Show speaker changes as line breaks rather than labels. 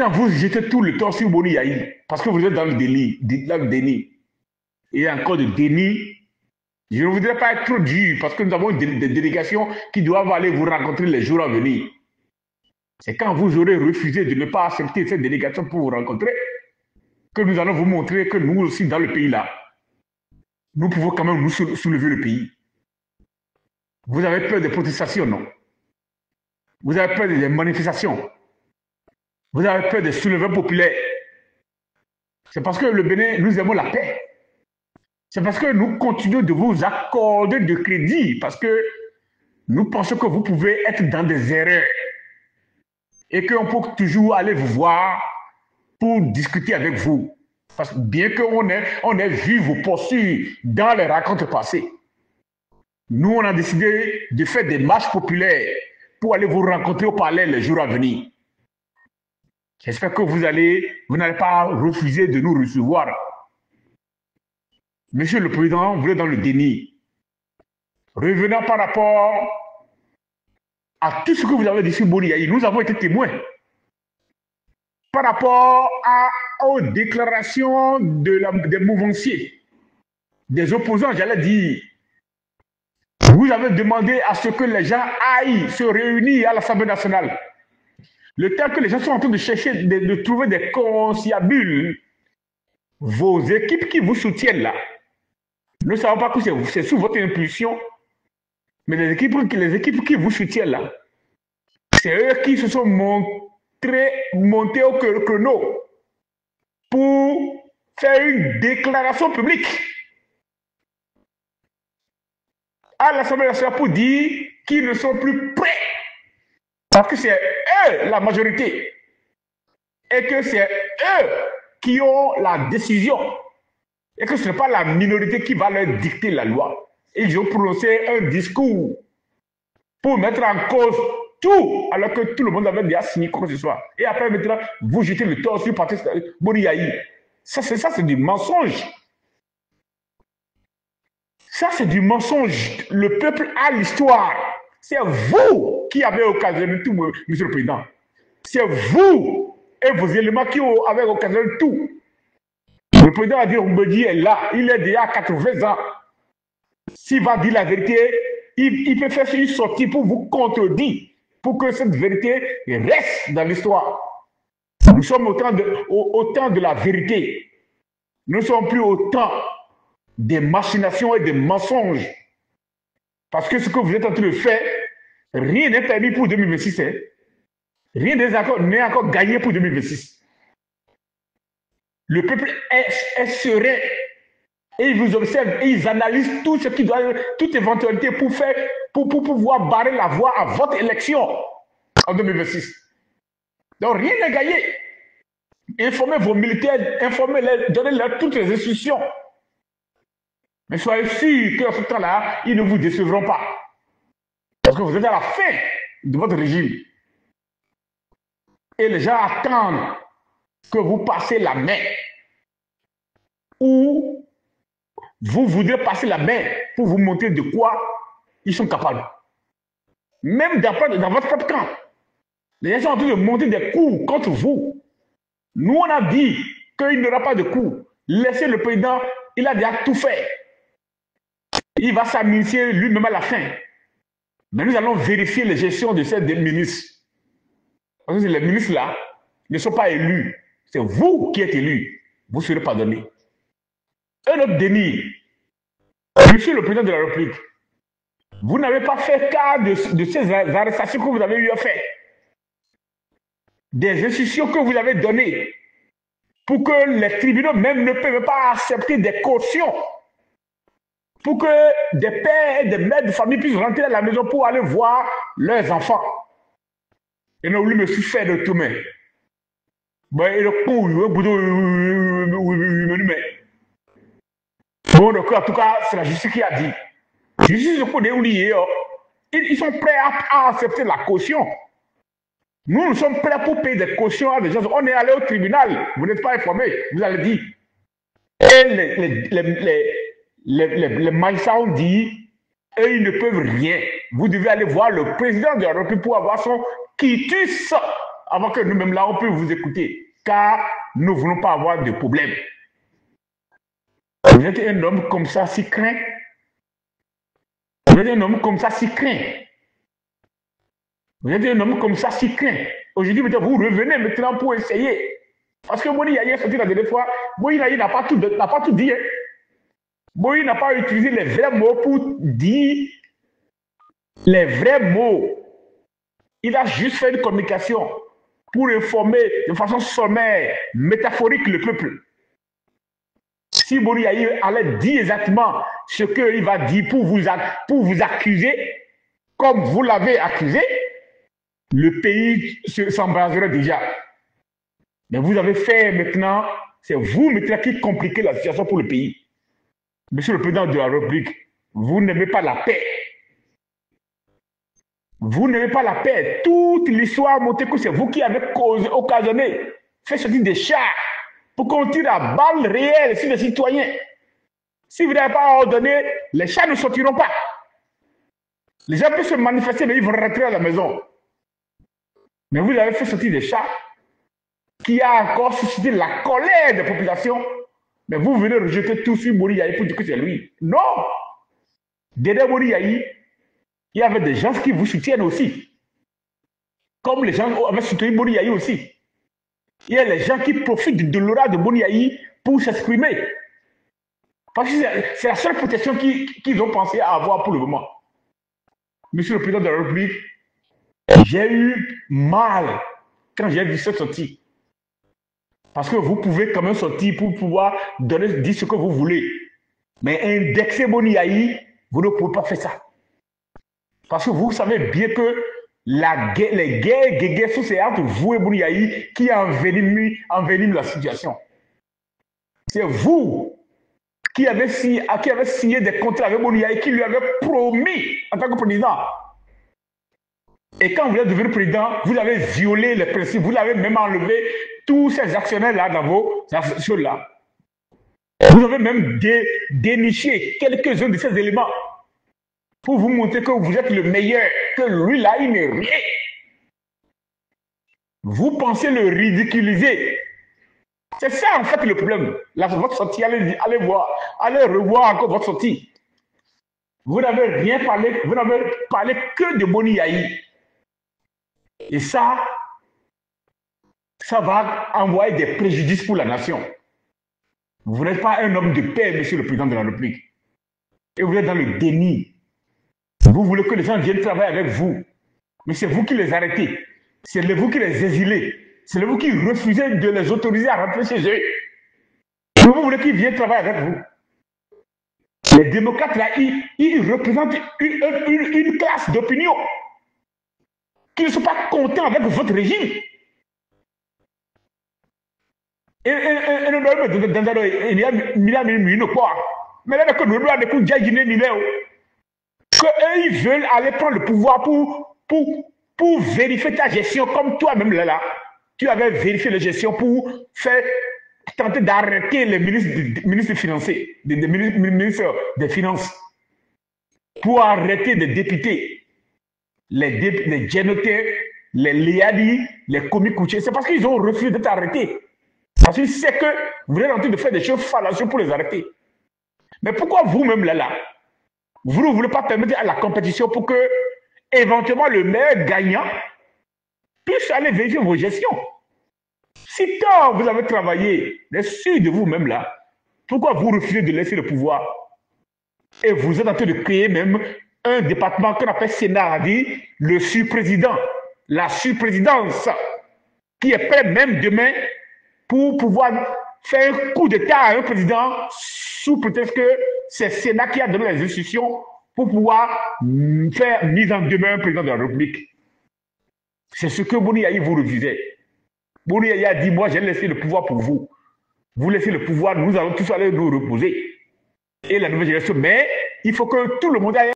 quand vous jetez tout le temps sur Boni Yahi, parce que vous êtes dans le déni, et encore de déni, je ne voudrais pas être trop dur, parce que nous avons des délégations qui doivent aller vous rencontrer les jours à venir. C'est quand vous aurez refusé de ne pas accepter cette délégation pour vous rencontrer que nous allons vous montrer que nous aussi, dans le pays-là, nous pouvons quand même nous soulever le pays. Vous avez peur des protestations, non? Vous avez peur des manifestations? Vous avez peur des soulèvements populaires? C'est parce que le Bénin, nous aimons la paix. C'est parce que nous continuons de vous accorder de crédit, parce que nous pensons que vous pouvez être dans des erreurs et qu'on peut toujours aller vous voir pour discuter avec vous. Parce que bien qu'on ait vu vos postures dans les rencontres passées, nous, on a décidé de faire des marches populaires pour aller vous rencontrer au palais les jours à venir. J'espère que vous n'allez pas refuser de nous recevoir. Monsieur le Président, vous êtes dans le déni. Revenant par rapport à tout ce que vous avez dit sur Boni Yahi, nous avons été témoins. Par rapport aux déclarations des mouvanciers, des opposants, j'allais dire, vous avez demandé à ce que les gens aillent se réunir à l'Assemblée nationale. Le temps que les gens sont en train de chercher, de trouver des conciliabules, vos équipes qui vous soutiennent là, nous ne savons pas que c'est sous votre impulsion, mais les équipes qui vous soutiennent là, c'est eux qui se sont montés au chrono pour faire une déclaration publique à l'Assemblée nationale pour dire qu'ils ne sont plus prêts. Parce que c'est eux la majorité. Et que c'est eux qui ont la décision. Et que ce n'est pas la minorité qui va leur dicter la loi. Ils ont prononcé un discours pour mettre en cause tout, alors que tout le monde avait déjà signé quoi que ce soit. Et après, maintenant, vous jetez le tort sur Patrice Boni Yahi. Ça, c'est du mensonge. Ça, c'est du mensonge. Le peuple a l'histoire. C'est vous qui avez occasionné tout, Monsieur le Président. C'est vous et vos éléments qui avez occasionné tout. Le président Adir Mbedi est là. Il est déjà à 80 ans. S'il va dire la vérité, il peut faire une sortie pour vous contredire, pour que cette vérité reste dans l'histoire. Nous sommes au temps de la vérité. Nous ne sommes plus au temps des machinations et des mensonges. Parce que ce que vous êtes en train de faire, rien n'est permis pour 2026. Hein. Rien n'est encore gagné pour 2026. Le peuple est serein. Et ils vous observent et ils analysent tout ce qui doit, toute éventualité pour pouvoir barrer la voie à votre élection en 2026. Donc rien n'est gagné. Informez vos militaires, informez-les, donnez-leur toutes les instructions. Mais soyez sûrs qu'en ce temps-là, ils ne vous décevront pas. Parce que vous êtes à la fin de votre régime. Et les gens attendent que vous passez la main. Ou vous voudrez passer la main pour vous montrer de quoi ils sont capables. Même dans votre propre camp. Les gens sont en train de monter des coups contre vous. Nous, on a dit qu'il n'y aura pas de coups. Laissez le président, il a déjà tout fait. Il va s'amnistier lui-même à la fin. Mais nous allons vérifier les gestions de ces ministres. Parce que les ministres-là ne sont pas élus. C'est vous qui êtes élus. Vous serez pardonnés. Un autre déni. Monsieur le président de la République, vous n'avez pas fait cas de ces arrestations que vous avez eu à faire. Des instructions que vous avez données pour que les tribunaux même ne peuvent pas accepter des cautions. Pour que des pères et des mères de famille puissent rentrer à la maison pour aller voir leurs enfants. Et non, lui me suis fait de tout, mais. Bon, donc, en tout cas, c'est la justice qui a dit. Justice pour des oubliés, ils sont prêts à accepter la caution. Nous sommes prêts pour payer des cautions à des gens. On est allé au tribunal, vous n'êtes pas informés, vous allez dire. Et les magistrats ont dit, eux, ils ne peuvent rien. Vous devez aller voir le président de la République pour avoir son quitus avant que nous-mêmes là, on puisse vous écouter. Car nous ne voulons pas avoir de problème. Vous êtes un homme comme ça, si craint. Vous êtes un homme comme ça, si craint. Vous êtes un homme comme ça, si craint. Aujourd'hui, vous revenez maintenant pour essayer. Parce que Boni Yaye est sorti la dernière fois. Boni Yaye n'a pas tout dit. Hein. Boni n'a pas utilisé les vrais mots pour dire les vrais mots. Il a juste fait une communication pour informer de façon sommaire, métaphorique le peuple. Si Boni Yaye allait dire exactement ce qu'il va dire pour vous accuser, comme vous l'avez accusé, le pays s'embraserait déjà. Mais vous avez fait maintenant, c'est vous maintenant qui compliquez la situation pour le pays. Monsieur le Président de la République, vous n'aimez pas la paix. Vous n'aimez pas la paix. Toute l'histoire montre que c'est vous qui avez occasionné, fait sortir des chars pour qu'on tire à balles réelles sur les citoyens. Si vous n'avez pas ordonné, les chars ne sortiront pas. Les gens peuvent se manifester, mais ils vont rentrer à la maison. Mais vous avez fait sortir des chars qui a encore suscité la colère des populations. Mais vous venez rejeter tout sur Boni Yaye pour dire que c'est lui. Non! Derrière Boni Yaye, il y avait des gens qui vous soutiennent aussi. Comme les gens avaient soutenu Boni Yaye aussi. Il y a les gens qui profitent de l'aura de Boni Yaye pour s'exprimer. Parce que c'est la seule protection qu'ils ont pensé à avoir pour le moment. Monsieur le Président de la République, j'ai eu mal quand j'ai vu cette sortie. Parce que vous pouvez quand même sortir pour pouvoir dire ce que vous voulez. Mais indexer Boni Yaye, vous ne pouvez pas faire ça. Parce que vous savez bien que les guerres sous ces entre vous et Boni Yaye qui enveniment la situation. C'est vous qui avez signé des contrats avec Boni Yaye, qui lui avez promis en tant que président. Et quand vous êtes devenu président, vous avez violé les principes, vous avez même enlevé tous ces actionnaires-là dans vos actions-là. Vous avez même déniché quelques-uns de ces éléments pour vous montrer que vous êtes le meilleur, que lui là, il n'est rien. Vous pensez le ridiculiser. C'est ça en fait le problème. Là, votre sortie, allez voir, allez revoir encore votre sortie. Vous n'avez rien parlé, vous n'avez parlé que de Boni Yaye. Et ça va envoyer des préjudices pour la nation. Vous n'êtes pas un homme de paix, monsieur le Président de la République. Et vous êtes dans le déni. Vous voulez que les gens viennent travailler avec vous. Mais c'est vous qui les arrêtez. C'est vous qui les exilez. C'est vous qui refusez de les autoriser à rentrer chez eux. Et vous voulez qu'ils viennent travailler avec vous. Les démocrates, là, ils représentent une classe d'opinion qui ne sont pas contents avec votre régime. Et nous ils veulent aller prendre le pouvoir pour vérifier ta gestion comme toi-même là. Tu avais vérifié la gestion pour tenter d'arrêter les ministres financiers, les ministres des Finances, pour arrêter des députés, les génoteurs, les liadis, les commis couchés. C'est parce qu'ils ont refusé d'être arrêtés. Parce qu'ils savent que vous êtes en train de faire des choses fallacieuses pour les arrêter. Mais pourquoi vous-même là, vous ne voulez pas permettre à la compétition pour que, éventuellement, le meilleur gagnant puisse aller vérifier vos gestions? Si tant vous avez travaillé, les sûr de vous-même là, pourquoi vous refusez de laisser le pouvoir? Et vous êtes en train de créer même un département qu'on appelle Sénat, dit le surprésident, la surprésidence, qui est prêt même demain pour pouvoir faire un coup d'État à un président sous prétexte que c'est le Sénat qui a donné les instructions pour pouvoir faire mise en demeure un président de la République. C'est ce que Boni Yaye vous refusez. Boni Yaye a dit, moi j'ai laissé le pouvoir pour vous. Vous laissez le pouvoir, nous allons tous aller nous reposer. Et la nouvelle génération, mais il faut que tout le monde aille